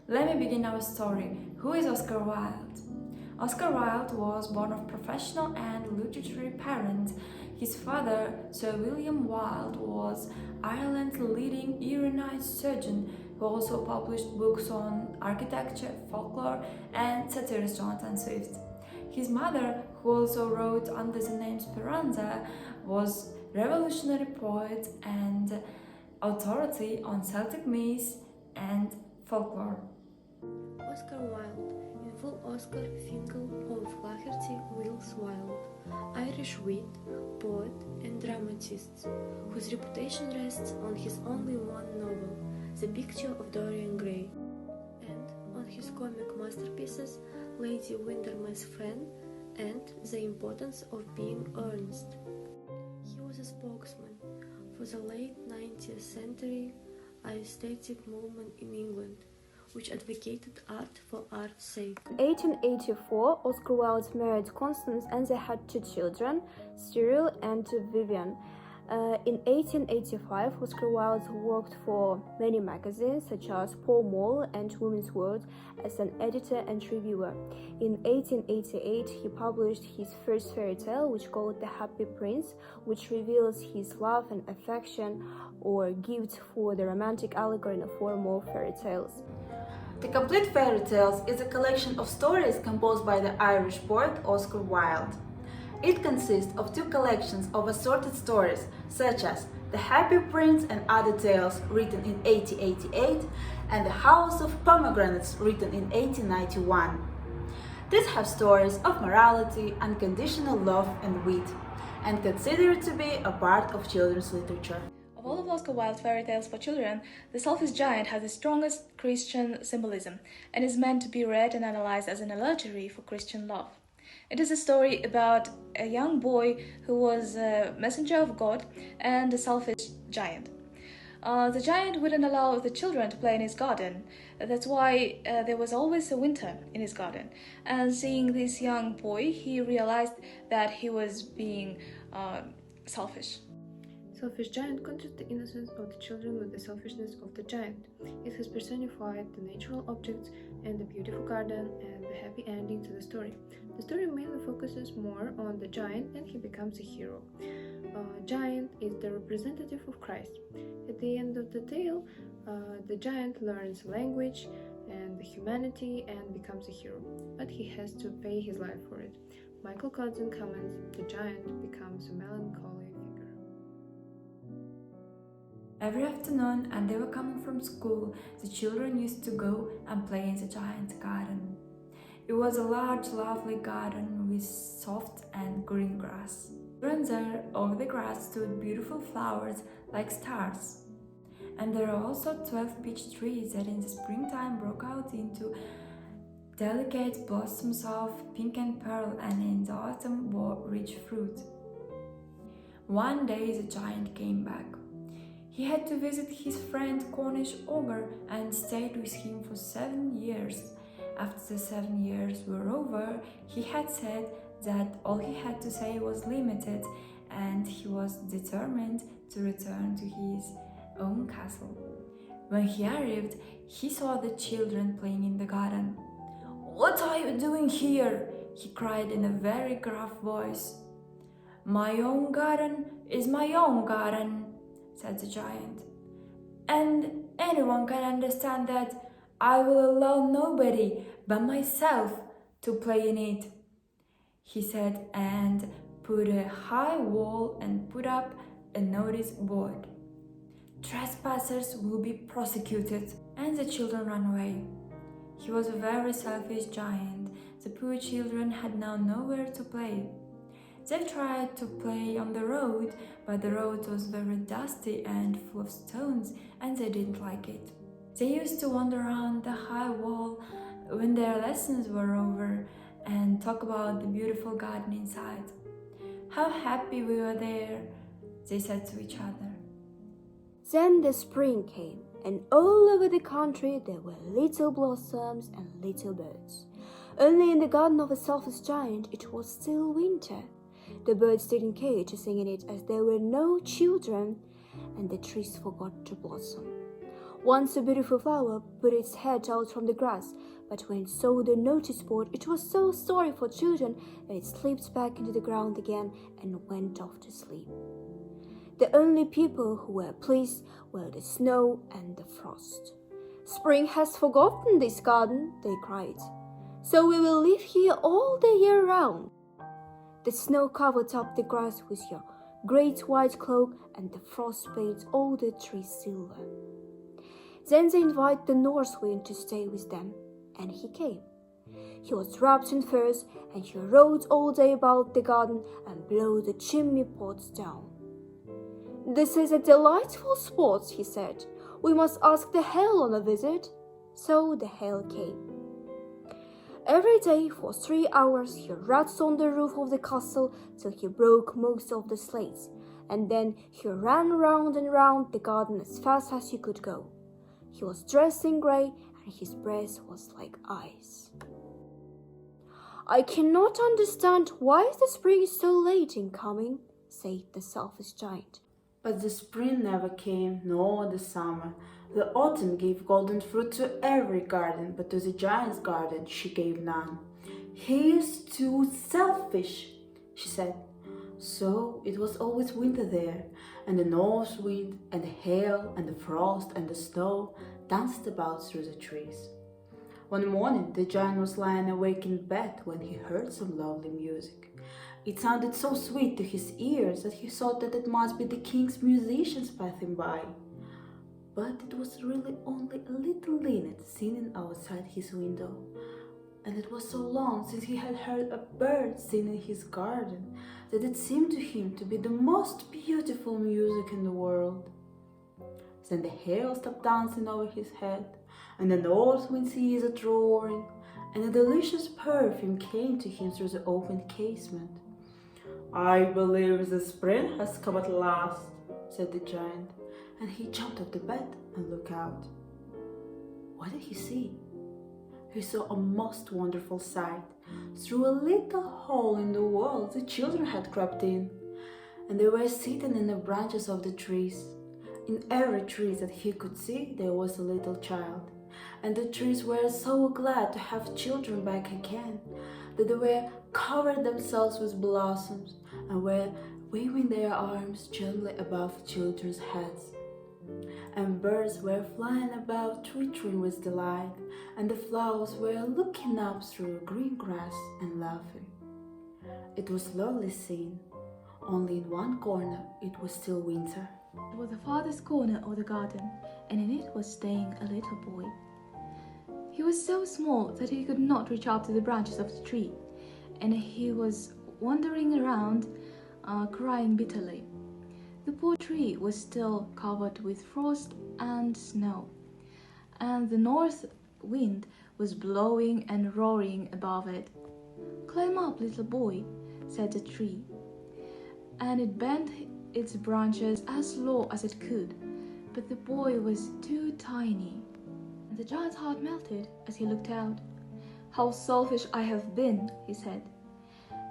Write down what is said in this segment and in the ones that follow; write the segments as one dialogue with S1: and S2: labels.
S1: Let me begin our story. Who is Oscar Wilde? Oscar Wilde was born of professional and literary parents. His father, Sir William Wilde, was Ireland's leading erudite surgeon who also published books on architecture, folklore, and satirist Jonathan Swift. His mother, who also wrote under the name Speranza, was revolutionary poet and authority on Celtic myths and folklore.
S2: Oscar Wilde, in full Oscar Finkel of Flaherty Wills Wilde, Irish wit, poet, and dramatist, whose reputation rests on his only one novel, The Picture of Dorian Gray, and on his comic masterpieces, Lady Windermere's Fan and The Importance of Being Earnest. He was a spokesman for the late 19th century aesthetic movement in England, which advocated art for art's sake.
S3: In 1884, Oscar Wilde married Constance and they had two children, Cyril and Vivian. In 1885, Oscar Wilde worked for many magazines such as Pall Mall and Women's World as an editor and reviewer. In 1888, he published his first fairy tale, which called The Happy Prince, which reveals his love and affection or gift for the romantic allegory in the form of fairy tales.
S4: The Complete Fairy Tales is a collection of stories composed by the Irish poet Oscar Wilde. It consists of two collections of assorted stories, such as The Happy Prince and Other Tales, written in 1888, and The House of Pomegranates, written in 1891. These have stories of morality, unconditional love, and wit, and considered to be a part of children's literature.
S5: Of all of Oscar Wilde's fairy tales for children, The Selfish Giant has the strongest Christian symbolism and is meant to be read and analyzed as an allegory for Christian love. It is a story about a young boy who was a messenger of God and a selfish giant. The giant wouldn't allow the children to play in his garden. That's why there was always a winter in his garden. And seeing this young boy, he realized that he was being selfish.
S2: Selfish giant contrasts the innocence of the children with the selfishness of the giant. It has personified the natural objects and the beautiful garden and the happy ending to the story. The story mainly focuses more on the giant and he becomes a hero. Giant is the representative of Christ. At the end of the tale, the giant learns language and the humanity and becomes a hero, but he has to pay his life for it. Michael Codson comments, the giant becomes a melancholy figure.
S1: Every afternoon, and they were coming from school, the children used to go and play in the giant garden. It was a large, lovely garden with soft and green grass. And there, over the grass, stood beautiful flowers like stars. And there are also 12 peach trees that in the springtime broke out into delicate blossoms of pink and pearl, and in the autumn bore rich fruit. One day the giant came back. He had to visit his friend Cornish Ogre and stayed with him for 7 years. After the 7 years were over, he had said that all he had to say was limited, and he was determined to return to his own castle. When he arrived, he saw the children playing in the garden. "What are you doing here?" he cried in a very gruff voice. "My own garden is my own garden," said the giant, "and anyone can understand that I will allow nobody but myself to play in it," he said, and put a high wall and put up a notice board. "Trespassers will be prosecuted," and the children ran away. He was a very selfish giant. The poor children had now nowhere to play. They tried to play on the road, but the road was very dusty and full of stones, and they didn't like it. They used to wander around the high wall when their lessons were over and talk about the beautiful garden inside. "How happy we were there," they said to each other.
S3: Then the spring came, and all over the country there were little blossoms and little birds. Only in the garden of a selfish giant it was still winter. The birds didn't care to sing in it as there were no children, and the trees forgot to blossom. Once a beautiful flower put its head out from the grass, but when it saw the notice board, it was so sorry for children that it slipped back into the ground again and went off to sleep. The only people who were pleased were the snow and the frost. "Spring has forgotten this garden," they cried, "so we will live here all the year round." The snow covered up the grass with your great white cloak, and the frost painted all the trees silver. Then they invited the north wind to stay with them, and he came. He was wrapped in furs, and he rode all day about the garden and blew the chimney pots down. "This is a delightful spot," he said. "We must ask the hail on a visit." So the hail came. Every day for 3 hours he rattled on the roof of the castle till he broke most of the slates, and then he ran round and round the garden as fast as he could go. He was dressed in grey, and his breath was like ice. "I cannot understand why the spring is so late in coming," said the selfish giant.
S4: But the spring never came, nor the summer. The autumn gave golden fruit to every garden, but to the giant's garden she gave none. "He is too selfish," she said. So it was always winter there, and the north wind and the hail and the frost and the snow danced about through the trees. One morning the giant was lying awake in bed when he heard some lovely music. It sounded so sweet to his ears that he thought that it must be the king's musicians passing by. But it was really only a little linnet singing outside his window, and it was so long since he had heard a bird sing in his garden that it seemed to him to be the most beautiful music in the world. Then the hail stopped dancing over his head, and the north wind ceased roaring, and a delicious perfume came to him through the open casement. "I believe the spring has come at last," said the giant, and he jumped off the bed and looked out. What did he see? He saw a most wonderful sight. Through a little hole in the wall the children had crept in, and they were sitting in the branches of the trees. In every tree that he could see there was a little child, and the trees were so glad to have children back again that they were covered themselves with blossoms and were waving their arms gently above children's heads. And birds were flying about twittering with delight, and the flowers were looking up through green grass and laughing. It was lovely scene, only in one corner it was still winter.
S5: It was the farthest corner of the garden, and in it was staying a little boy. He was so small that he could not reach up to the branches of the tree, and he was wandering around, crying bitterly. The poor tree was still covered with frost and snow, and the north wind was blowing and roaring above it. "Climb up, little boy," said the tree, and it bent its branches as low as it could, but the boy was too tiny, and the giant's heart melted as he looked out. "How selfish I have been," he said.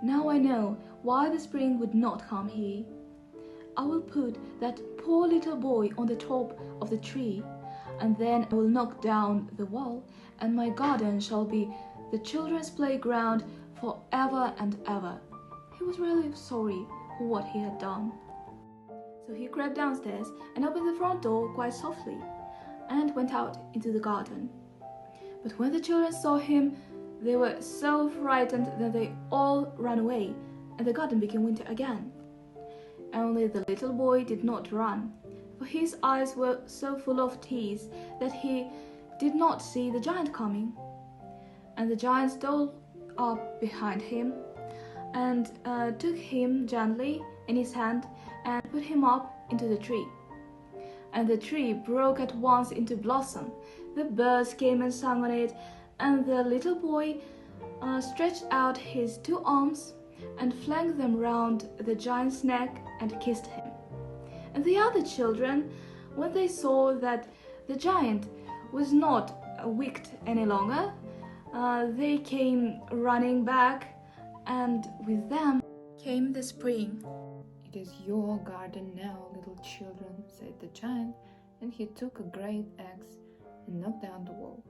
S5: "Now I know why the spring would not come here. I will put that poor little boy on the top of the tree, and then I will knock down the wall, and my garden shall be the children's playground forever and ever." He was really sorry for what he had done. So he crept downstairs and opened the front door quite softly, and went out into the garden. But when the children saw him, they were so frightened that they all ran away, and the garden became winter again. Only the little boy did not run, for his eyes were so full of tears that he did not see the giant coming. And the giant stole up behind him and took him gently in his hand and put him up into the tree. And the tree broke at once into blossom. The birds came and sang on it, and the little boy stretched out his 2 arms and flung them round the giant's neck and kissed him. And the other children, when they saw that the giant was not wicked any longer, they came running back, and with them came the spring.
S1: "It is your garden now, little children," said the giant,
S6: and he took a great axe and knocked down the wall.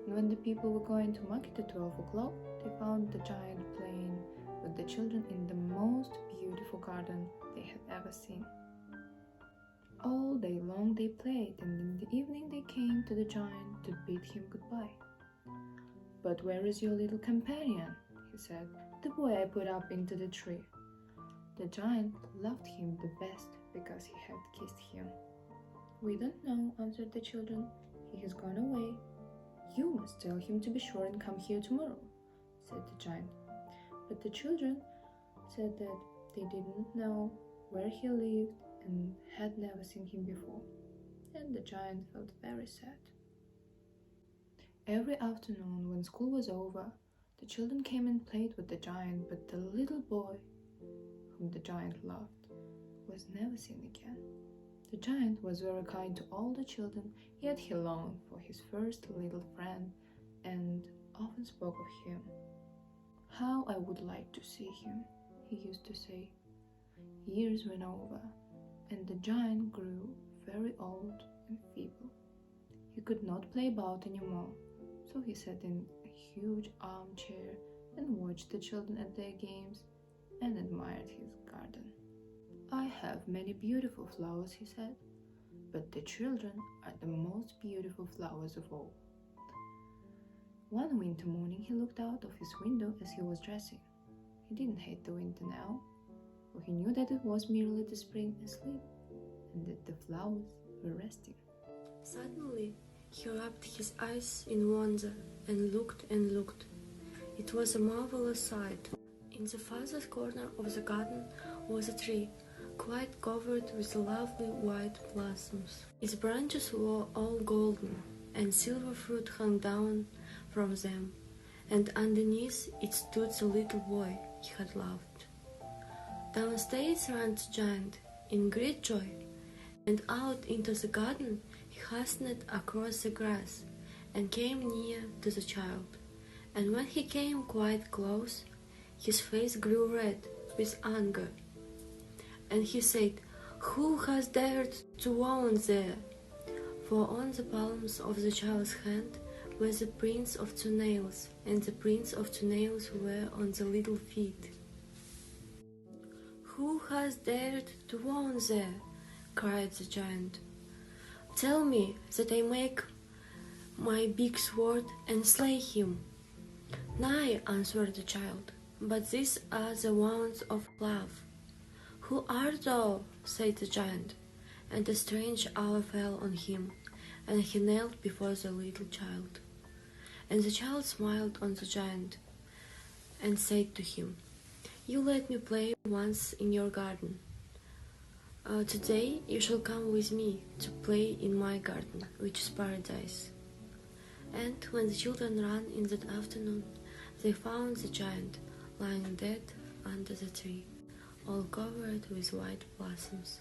S6: And when the people were going to market at 12 o'clock, they found the giant playing with the children in the most beautiful garden they had ever seen. All day long they played, and in the evening they came to the giant to bid him goodbye. "But where is your little companion?" he said, "the boy I put up into the tree." The giant loved him the best because he had kissed him. "We don't know," answered the children. "He has gone away." "You must tell him to be sure and come here tomorrow," said the giant. But the children said that they didn't know where he lived and had never seen him before, and the giant felt very sad. Every afternoon when school was over, the children came and played with the giant, but the little boy, whom the giant loved, was never seen again. The giant was very kind to all the children, yet he longed for his first little friend and often spoke of him. "How I would like to see him," he used to say. Years went over, and the giant grew very old and feeble. He could not play about anymore, so he sat in a huge armchair and watched the children at their games and admired his garden. "I have many beautiful flowers," he said, "but the children are the most beautiful flowers of all." One winter morning he looked out of his window as he was dressing. He didn't hate the winter now, for he knew that it was merely the spring asleep and that the flowers were resting.
S2: Suddenly, he rubbed his eyes in wonder and looked and looked. It was a marvelous sight. In the farthest corner of the garden was a tree, quite covered with lovely white blossoms. Its branches were all golden, and silver fruit hung down from them, and underneath it stood the little boy he had loved. Downstairs ran the giant in great joy, and out into the garden he hastened across the grass and came near to the child. And when he came quite close, his face grew red with anger, and he said, "Who has dared to wound there?" For on the palms of the child's hand were the prints of 2 nails, and the prints of 2 nails were on the little feet. "Who has dared to wound there?" cried the giant. "Tell me, that I make my big sword and slay him." "Nay," answered the child, "but these are the wounds of love." "Who art thou?" said the giant, and a strange awe fell on him, and he knelt before the little child. And the child smiled on the giant and said to him, "You let me play once in your garden. Today you shall come with me to play in my garden, which is paradise." And when the children ran in that afternoon, they found the giant lying dead under the tree, all covered with white blossoms.